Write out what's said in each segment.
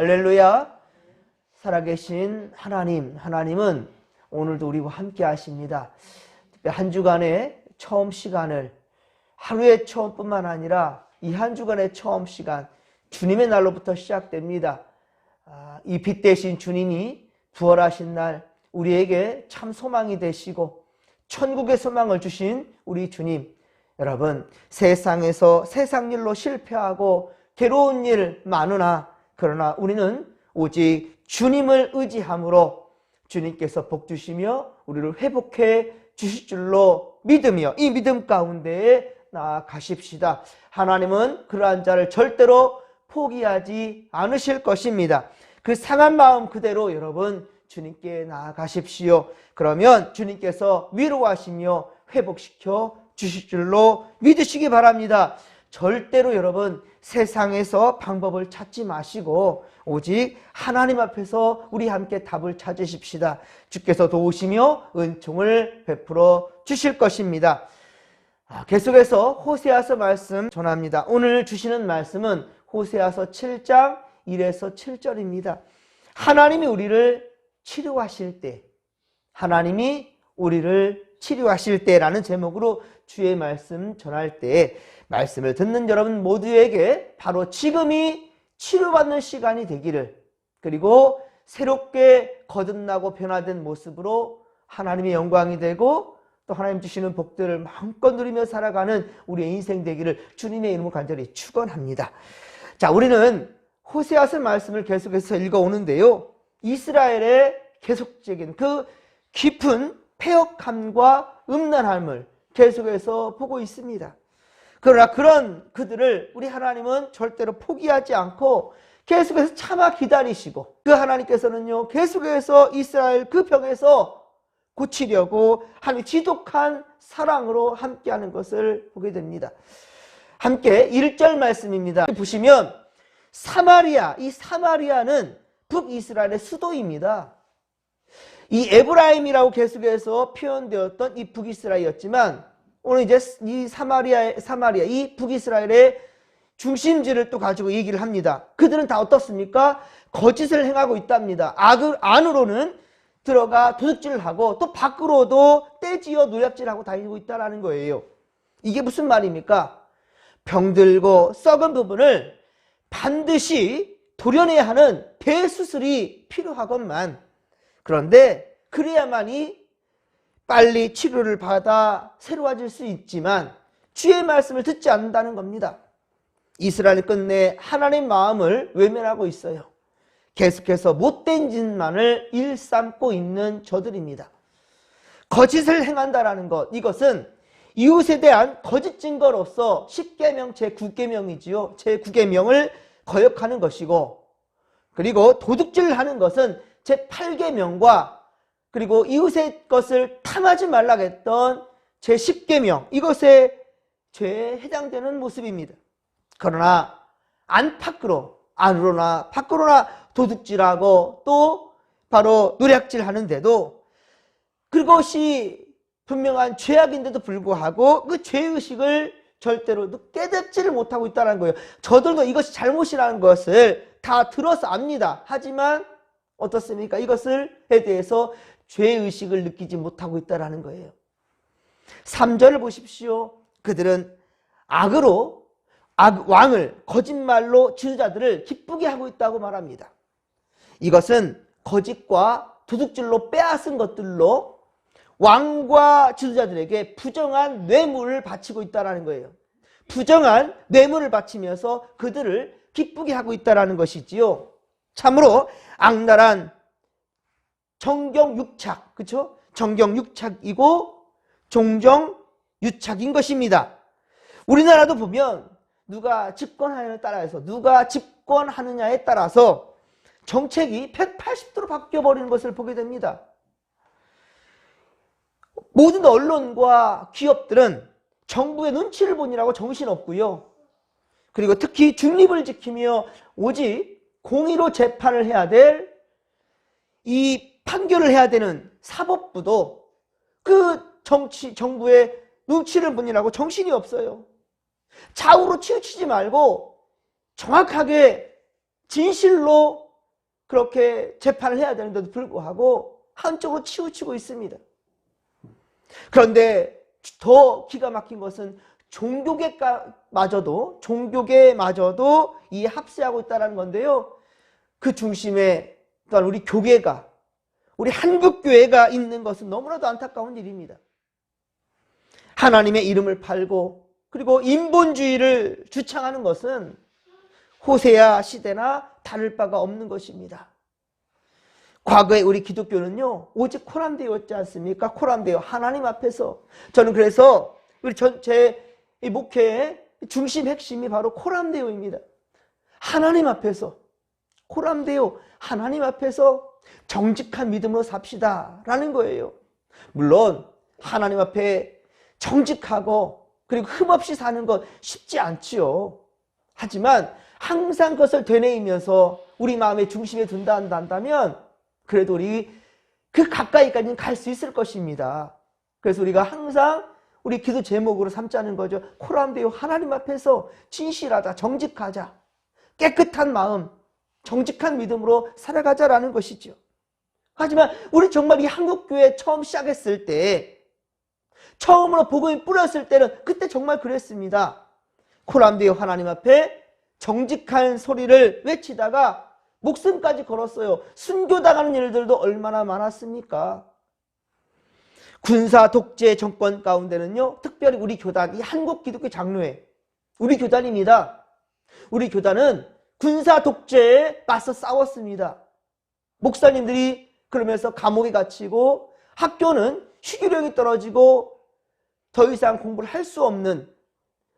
할렐루야. 살아계신 하나님은 오늘도 우리와 함께 하십니다. 한 주간의 처음 시간을 하루의 처음뿐만 아니라 이 한 주간의 처음 시간, 주님의 날로부터 시작됩니다. 이 빛 대신 주님이 부활하신 날 우리에게 참 소망이 되시고 천국의 소망을 주신 우리 주님, 여러분, 세상에서 세상 일로 실패하고 괴로운 일 많으나 그러나 우리는 오직 주님을 의지함으로 주님께서 복 주시며 우리를 회복해 주실 줄로 믿으며 이 믿음 가운데에 나아가십시다. 하나님은 그러한 자를 절대로 포기하지 않으실 것입니다. 그 상한 마음 그대로 여러분 주님께 나아가십시오. 그러면 주님께서 위로하시며 회복시켜 주실 줄로 믿으시기 바랍니다. 절대로 여러분 세상에서 방법을 찾지 마시고 오직 하나님 앞에서 우리 함께 답을 찾으십시다. 주께서 도우시며 은총을 베풀어 주실 것입니다. 계속해서 호세아서 말씀 전합니다. 오늘 주시는 말씀은 호세아서 7장 1에서 7절입니다. 하나님이 우리를 치료하실 때, 하나님이 우리를 치료하실 때라는 제목으로 주의 말씀 전할 때 말씀을 듣는 여러분 모두에게 바로 지금이 치료받는 시간이 되기를, 그리고 새롭게 거듭나고 변화된 모습으로 하나님의 영광이 되고 또 하나님 주시는 복들을 마음껏 누리며 살아가는 우리의 인생 되기를 주님의 이름으로 간절히 축원합니다. 자, 우리는 호세아서 말씀을 계속해서 읽어오는데요, 이스라엘의 계속적인 그 깊은 패역함과 음란함을 계속해서 보고 있습니다. 그러나 그런 그들을 우리 하나님은 절대로 포기하지 않고 계속해서 참아 기다리시고, 그 하나님께서는요 계속해서 이스라엘 그 병에서 고치려고 하나님 지독한 사랑으로 함께하는 것을 보게 됩니다. 함께 1절 말씀입니다. 보시면 사마리아, 이 사마리아는 북이스라엘의 수도입니다. 이 에브라임이라고 계속해서 표현되었던 이 북이스라엘이었지만 오늘 이제 이 사마리아, 이 북이스라엘의 중심지를 또 가지고 얘기를 합니다. 그들은 다 어떻습니까? 거짓을 행하고 있답니다. 안으로는 들어가 도둑질을 하고 또 밖으로도 떼지어 노략질하고 다니고 있다는 거예요. 이게 무슨 말입니까? 병들고 썩은 부분을 반드시 도려내야 하는 대수술이 필요하건만, 그런데 그래야만이 빨리 치료를 받아 새로워질 수 있지만 주의 말씀을 듣지 않는다는 겁니다. 이스라엘이 끝내 하나님 마음을 외면하고 있어요. 계속해서 못된 짓만을 일삼고 있는 저들입니다. 거짓을 행한다라는 것, 이것은 이웃에 대한 거짓 증거로서 10계명 제9계명이지요. 제9계명을 거역하는 것이고, 그리고 도둑질을 하는 것은 제8계명과 그리고 이웃의 것을 탐하지 말라고 했던 제10계명, 이것에 죄에 해당되는 모습입니다. 그러나 안으로나 밖으로나 도둑질하고 또 바로 노략질 하는데도 그것이 분명한 죄악인데도 불구하고 그 죄의식을 절대로 깨닫지를 못하고 있다는 거예요. 저들도 이것이 잘못이라는 것을 다 들어서 압니다. 하지만 어떻습니까? 이것에 대해서 죄의식을 느끼지 못하고 있다는 거예요. 3절을 보십시오. 그들은 왕을 거짓말로 지도자들을 기쁘게 하고 있다고 말합니다. 이것은 거짓과 도둑질로 빼앗은 것들로 왕과 지도자들에게 부정한 뇌물을 바치고 있다는 거예요. 부정한 뇌물을 바치면서 그들을 기쁘게 하고 있다는 것이지요. 참으로 악랄한 정경유착, 그렇죠? 정경유착이고 종정유착인 것입니다. 우리나라도 보면 누가 집권하느냐에 따라서 정책이 180도로 바뀌어버리는 것을 보게 됩니다. 모든 언론과 기업들은 정부의 눈치를 보느라고 정신없고요. 그리고 특히 중립을 지키며 오직 공의로 재판을 해야 될 이 판결을 해야 되는 사법부도 그 정부의 눈치를 보느라고 정신이 없어요. 좌우로 치우치지 말고 정확하게 진실로 그렇게 재판을 해야 되는데도 불구하고 한쪽으로 치우치고 있습니다. 그런데 더 기가 막힌 것은 종교계마저도 이 합세하고 있다는 건데요. 그 중심에 또한 우리 교계가, 우리 한국교회가 있는 것은 너무나도 안타까운 일입니다. 하나님의 이름을 팔고 그리고 인본주의를 주창하는 것은 호세아 시대나 다를 바가 없는 것입니다. 과거에 우리 기독교는요, 오직 코람데오였지 않습니까? 코람데오, 하나님 앞에서. 저는 그래서 제 목회의 중심 핵심이 바로 코람데오입니다. 하나님 앞에서, 코람데오, 하나님 앞에서 정직한 믿음으로 삽시다 라는 거예요. 물론 하나님 앞에 정직하고 그리고 흠없이 사는 것 쉽지 않지요. 하지만 항상 그것을 되뇌이면서 우리 마음의 중심에 둔다 한다면 그래도 우리 그 가까이까지는 갈 수 있을 것입니다. 그래서 우리가 항상 우리 기도 제목으로 삼자는 거죠. 코람데오, 하나님 앞에서 진실하자, 정직하자, 깨끗한 마음, 정직한 믿음으로 살아가자라는 것이죠. 하지만 우리 정말 이 한국교회 처음 시작했을 때, 처음으로 복음이 뿌렸을 때는 그때 정말 그랬습니다. 코람데오, 하나님 앞에 정직한 소리를 외치다가 목숨까지 걸었어요. 순교당하는 일들도 얼마나 많았습니까? 군사 독재 정권 가운데는요, 특별히 우리 교단, 이 한국 기독교 장로회, 우리 교단입니다. 우리 교단은 군사 독재에 맞서 싸웠습니다. 목사님들이 그러면서 감옥에 갇히고 학교는 휴교력이 떨어지고 더 이상 공부를 할 수 없는,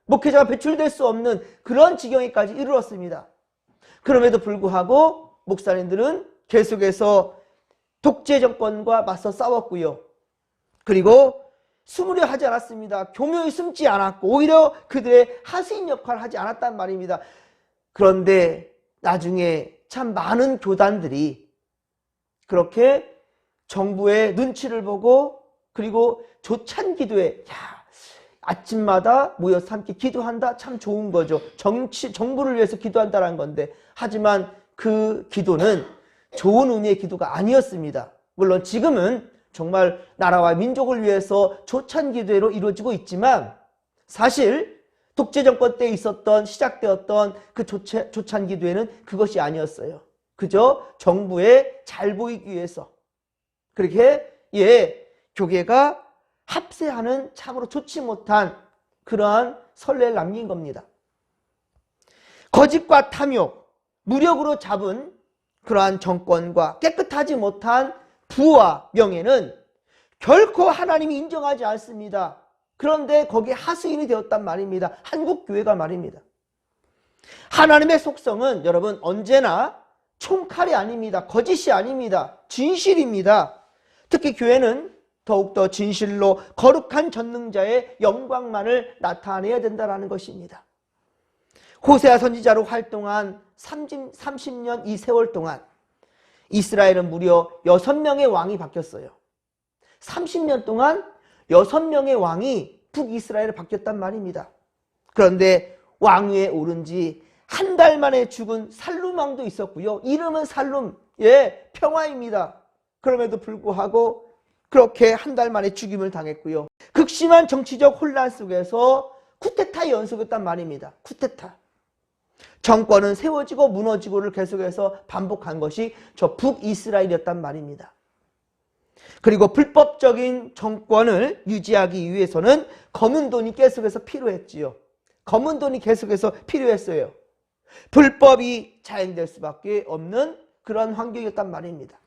목회자가 배출될 수 없는 그런 지경에까지 이르렀습니다. 그럼에도 불구하고 목사님들은 계속해서 독재 정권과 맞서 싸웠고요. 그리고 숨으려 하지 않았습니다. 교묘히 숨지 않았고 오히려 그들의 하수인 역할을 하지 않았단 말입니다. 그런데 나중에 참 많은 교단들이 그렇게 정부의 눈치를 보고 그리고 조찬 기도에 아침마다 모여서 함께 기도한다, 참 좋은 거죠. 정부를 위해서 기도한다는 건데, 하지만 그 기도는 좋은 의미의 기도가 아니었습니다. 물론 지금은 정말 나라와 민족을 위해서 조찬 기도로 이루어지고 있지만 사실 독재 정권 때 시작되었던 그 조찬 기도에는 그것이 아니었어요. 그저 정부에 잘 보이기 위해서 그렇게 교계가 합세하는 참으로 좋지 못한 그러한 선례를 남긴 겁니다. 거짓과 탐욕, 무력으로 잡은 그러한 정권과 깨끗하지 못한 부와 명예는 결코 하나님이 인정하지 않습니다. 그런데 거기에 하수인이 되었단 말입니다. 한국교회가 말입니다. 하나님의 속성은 여러분 언제나 총칼이 아닙니다. 거짓이 아닙니다. 진실입니다. 특히 교회는 더욱더 진실로 거룩한 전능자의 영광만을 나타내야 된다는 것입니다. 호세아 선지자로 활동한 30년 이 세월 동안 이스라엘은 무려 6명의 왕이 바뀌었어요. 30년 동안 6명의 왕이 북이스라엘에 바뀌었단 말입니다. 그런데 왕위에 오른 지 한 달 만에 죽은 살룸 왕도 있었고요. 이름은 살룸, 평화입니다. 그럼에도 불구하고 그렇게 한 달 만에 죽임을 당했고요. 극심한 정치적 혼란 속에서 쿠데타의 연속이었단 말입니다. 쿠데타. 정권은 세워지고 무너지고를 계속해서 반복한 것이 저 북이스라엘이었단 말입니다. 그리고 불법적인 정권을 유지하기 위해서는 검은 돈이 계속해서 필요했지요. 검은 돈이 계속해서 필요했어요. 불법이 자행될 수밖에 없는 그런 환경이었단 말입니다.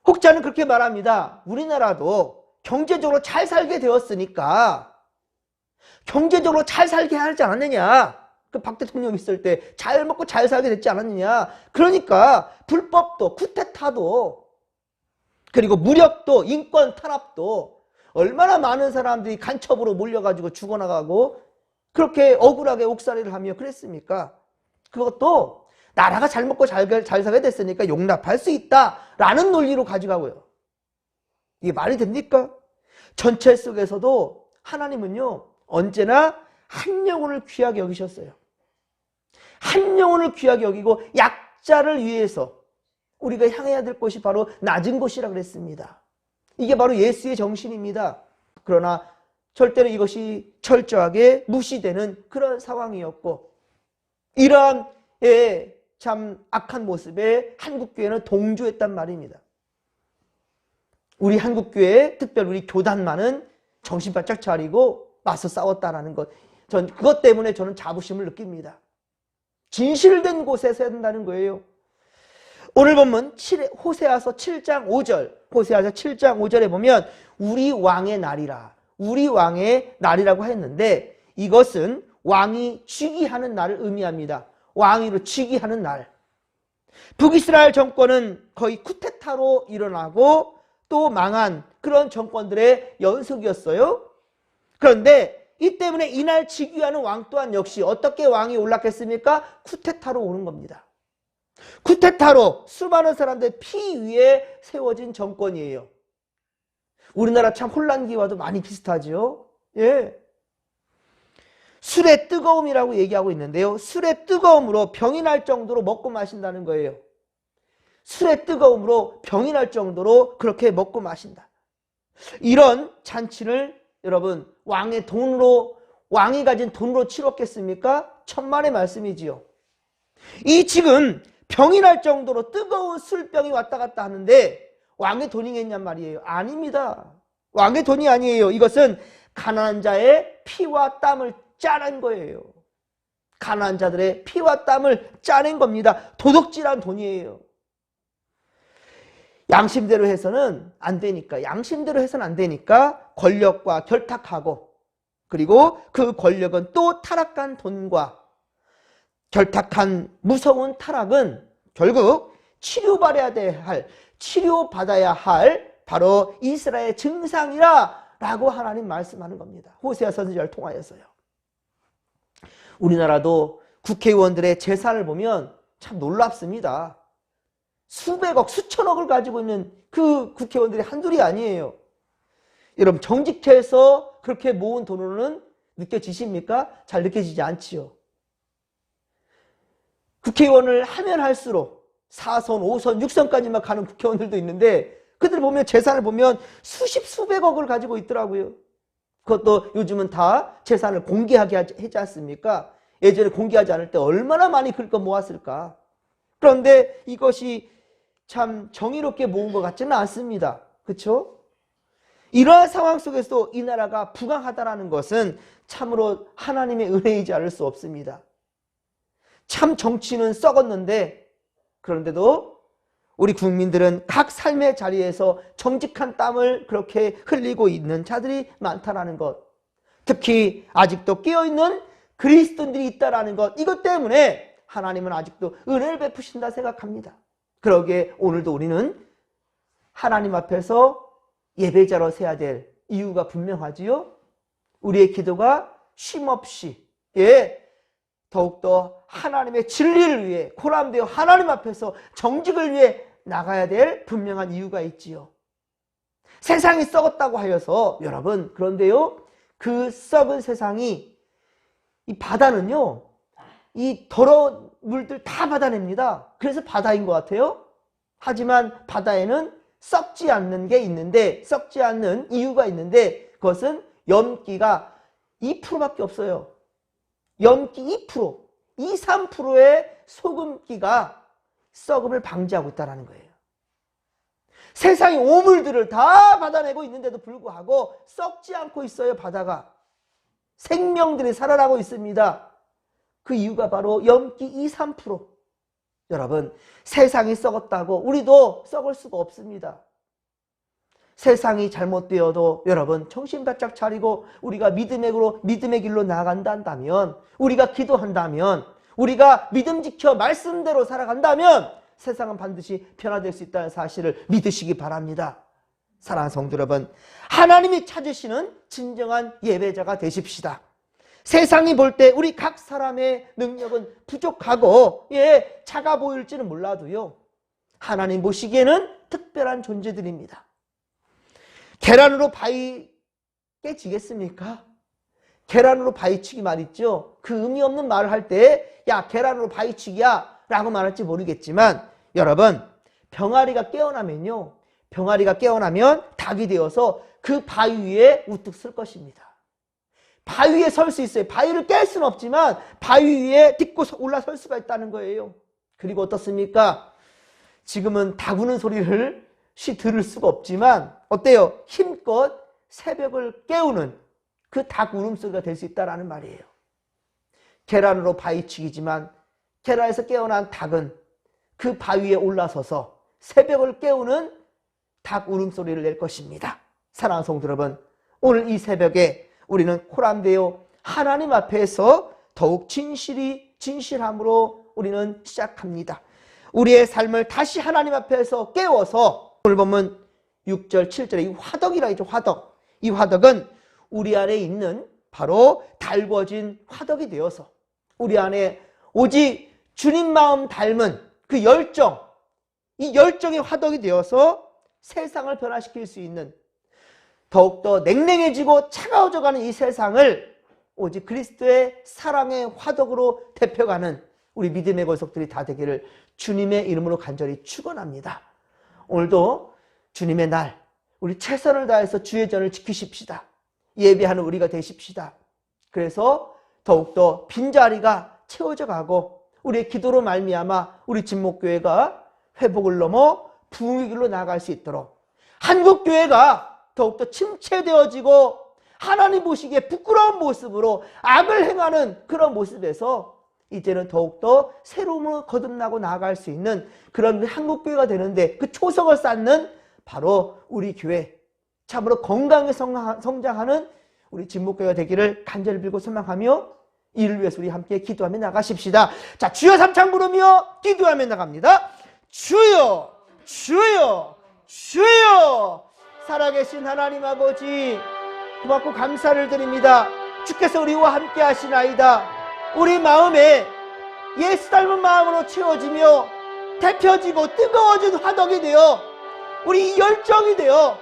혹자는 그렇게 말합니다. 우리나라도 경제적으로 잘 살게 되었으니까 경제적으로 잘 살게 하지 않았느냐. 그 박 대통령 있을 때 잘 먹고 잘 살게 됐지 않았느냐. 그러니까 불법도 쿠데타도 그리고 무력도 인권 탄압도 얼마나 많은 사람들이 간첩으로 몰려가지고 죽어나가고 그렇게 억울하게 옥살이를 하며 그랬습니까? 그것도 나라가 잘 먹고 잘 살게 됐으니까 용납할 수 있다라는 논리로 가져가고요. 이게 말이 됩니까? 전체 속에서도 하나님은요 언제나 한 영혼을 귀하게 여기셨어요. 한 영혼을 귀하게 여기고 약자를 위해서 우리가 향해야 될 곳이 바로 낮은 곳이라 그랬습니다. 이게 바로 예수의 정신입니다. 그러나 절대로 이것이 철저하게 무시되는 그런 상황이었고, 이러한 참 악한 모습에 한국교회는 동조했단 말입니다. 우리 한국교회, 특별히 우리 교단만은 정신 바짝 차리고 맞서 싸웠다라는 것, 그것 때문에 저는 자부심을 느낍니다. 진실된 곳에서 해야 된다는 거예요. 오늘 본문 호세아서 7장 5절, 호세아서 7장 5절에 보면 우리 왕의 날이라, 우리 왕의 날이라고 했는데, 이것은 왕이 즉위하는 날을 의미합니다. 왕위로 즉위하는 날. 북이스라엘 정권은 거의 쿠데타로 일어나고 또 망한 그런 정권들의 연속이었어요. 그런데 이 때문에 이날 즉위하는 왕 또한 역시 어떻게 왕이 올랐겠습니까? 쿠데타로 오는 겁니다. 쿠데타로 수많은 사람들의 피 위에 세워진 정권이에요. 우리나라 참 혼란기와도 많이 비슷하죠. 예. 술의 뜨거움이라고 얘기하고 있는데요. 술의 뜨거움으로 병이 날 정도로 먹고 마신다는 거예요. 술의 뜨거움으로 병이 날 정도로 그렇게 먹고 마신다. 이런 잔치를 여러분 왕의 돈으로, 왕이 가진 돈으로 치렀겠습니까? 천만의 말씀이지요. 이 지금 병이 날 정도로 뜨거운 술병이 왔다 갔다 하는데 왕의 돈이겠냔 말이에요. 아닙니다. 왕의 돈이 아니에요. 이것은 가난한 자의 피와 땀을 짜낸 거예요. 가난한 자들의 피와 땀을 짜낸 겁니다. 도둑질한 돈이에요. 양심대로 해서는 안 되니까, 양심대로 해서는 안 되니까 권력과 결탁하고, 그리고 그 권력은 또 타락한 돈과 결탁한 무서운 타락은 결국 치료받아야 할 바로 이스라엘의 증상이라 라고 하나님 말씀하는 겁니다. 호세아 선지자를 통하여서요. 우리나라도 국회의원들의 재산을 보면 참 놀랍습니다. 수백억, 수천억을 가지고 있는 그 국회의원들이 한둘이 아니에요. 여러분, 정직해서 그렇게 모은 돈으로는 느껴지십니까? 잘 느껴지지 않지요. 국회의원을 하면 할수록 4선, 5선, 6선까지만 가는 국회의원들도 있는데, 그들 보면 재산을 보면 수십, 수백억을 가지고 있더라고요. 그것도 요즘은 다 재산을 공개하게 하지 않습니까? 예전에 공개하지 않을 때 얼마나 많이 긁어 모았을까? 그런데 이것이 참 정의롭게 모은 것 같지는 않습니다. 그렇죠? 이러한 상황 속에서 이 나라가 부강하다는 것은 참으로 하나님의 은혜이지 않을 수 없습니다. 참 정치는 썩었는데, 그런데도 우리 국민들은 각 삶의 자리에서 정직한 땀을 그렇게 흘리고 있는 자들이 많다는 것, 특히 아직도 깨어있는 그리스도인들이 있다는 것, 이것 때문에 하나님은 아직도 은혜를 베푸신다 생각합니다. 그러기에 오늘도 우리는 하나님 앞에서 예배자로 서야 될 이유가 분명하지요. 우리의 기도가 쉼없이 더욱더 하나님의 진리를 위해 고람되어 하나님 앞에서 정직을 위해 나가야 될 분명한 이유가 있지요. 세상이 썩었다고 하여서 여러분, 그런데요, 그 썩은 세상이, 이 바다는요, 이 더러운 물들 다 받아냅니다. 그래서 바다인 것 같아요. 하지만 바다에는 썩지 않는 게 있는데, 썩지 않는 이유가 있는데, 그것은 염기가 2%밖에 없어요. 염기 2%, 2, 3%의 소금기가 썩음을 방지하고 있다는 거예요. 세상의 오물들을 다 받아내고 있는데도 불구하고 썩지 않고 있어요. 바다가. 생명들이 살아나고 있습니다. 그 이유가 바로 염기 2, 3%. 여러분, 세상이 썩었다고 우리도 썩을 수가 없습니다. 세상이 잘못되어도 여러분 정신 바짝 차리고 우리가 믿음의 길로 나아간다면, 우리가 기도한다면, 우리가 믿음 지켜 말씀대로 살아간다면 세상은 반드시 변화될 수 있다는 사실을 믿으시기 바랍니다. 사랑하는 성도 여러분, 하나님이 찾으시는 진정한 예배자가 되십시다. 세상이 볼 때 우리 각 사람의 능력은 부족하고 작아 보일지는 몰라도요, 하나님 보시기에는 특별한 존재들입니다. 계란으로 바위 깨지겠습니까? 계란으로 바위치기 말이죠. 그 의미 없는 말을 할 때 야, 계란으로 바위치기야 라고 말할지 모르겠지만, 여러분, 병아리가 깨어나면요. 병아리가 깨어나면 닭이 되어서 그 바위 위에 우뚝 설 것입니다. 바위 위에 설 수 있어요. 바위를 깰 수는 없지만 바위 위에 딛고 올라설 수가 있다는 거예요. 그리고 어떻습니까? 지금은 닭 우는 소리를 들을 수가 없지만 어때요? 힘껏 새벽을 깨우는 그 닭 울음소리가 될 수 있다는 말이에요. 계란으로 바위치기지만 계란에서 깨어난 닭은 그 바위에 올라서서 새벽을 깨우는 닭 울음소리를 낼 것입니다. 사랑하는 성도 여러분, 오늘 이 새벽에 우리는 코람데오 하나님 앞에서 더욱 진실함으로 우리는 시작합니다. 우리의 삶을 다시 하나님 앞에서 깨워서 오늘 보면 6절 7절에 이 화덕이라 했죠. 화덕. 이 화덕은 우리 안에 있는 바로 달궈진 화덕이 되어서 우리 안에 오직 주님 마음 닮은 그 열정, 이 열정의 화덕이 되어서 세상을 변화시킬 수 있는, 더욱더 냉랭해지고 차가워져가는 이 세상을 오직 그리스도의 사랑의 화덕으로 대표가는 우리 믿음의 권속들이 다 되기를 주님의 이름으로 간절히 축원합니다. 오늘도 주님의 날, 우리 최선을 다해서 주의 전을 지키십시다. 예배하는 우리가 되십시다. 그래서 더욱더 빈자리가 채워져 가고 우리의 기도로 말미암아 우리 진목교회가 회복을 넘어 부흥의 길로 나아갈 수 있도록, 한국교회가 더욱더 침체되어지고 하나님 보시기에 부끄러운 모습으로 악을 행하는 그런 모습에서 이제는 더욱더 새로움을 거듭나고 나아갈 수 있는 그런 한국교회가 되는데 그 초석을 쌓는 바로 우리 교회, 참으로 건강하게 성장하는 우리 진목교회가 되기를 간절히 빌고 소망하며 이를 위해서 우리 함께 기도하며 나가십시다. 자, 주여 삼창 부르며 기도하며 나갑니다. 주여, 주여, 주여. 살아계신 하나님 아버지, 고맙고 감사를 드립니다. 주께서 우리와 함께 하시나이다. 우리 마음에 예수 닮은 마음으로 채워지며 데펴지고 뜨거워진 화덕이 되어 우리 열정이 되어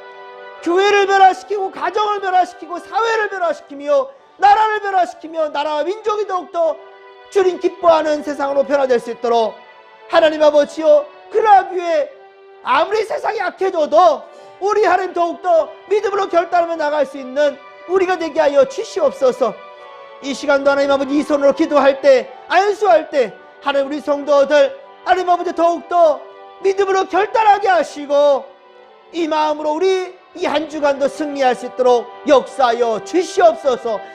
교회를 변화시키고 가정을 변화시키고 사회를 변화시키며 나라를 변화시키며 나라와 민족이 더욱더 주님 기뻐하는 세상으로 변화될 수 있도록 하나님 아버지여, 그러하기 위해 아무리 세상이 약해져도 우리 하나님 더욱더 믿음으로 결단하며 나갈 수 있는 우리가 되게 하여 주시옵소서. 이 시간도 하나님 아버지 이 손으로 기도할 때, 안수할 때 하나님 우리 성도들 하나님 아버지 더욱더 믿음으로 결단하게 하시고 이 마음으로 우리 이 한 주간도 승리할 수 있도록 역사하여 주시옵소서.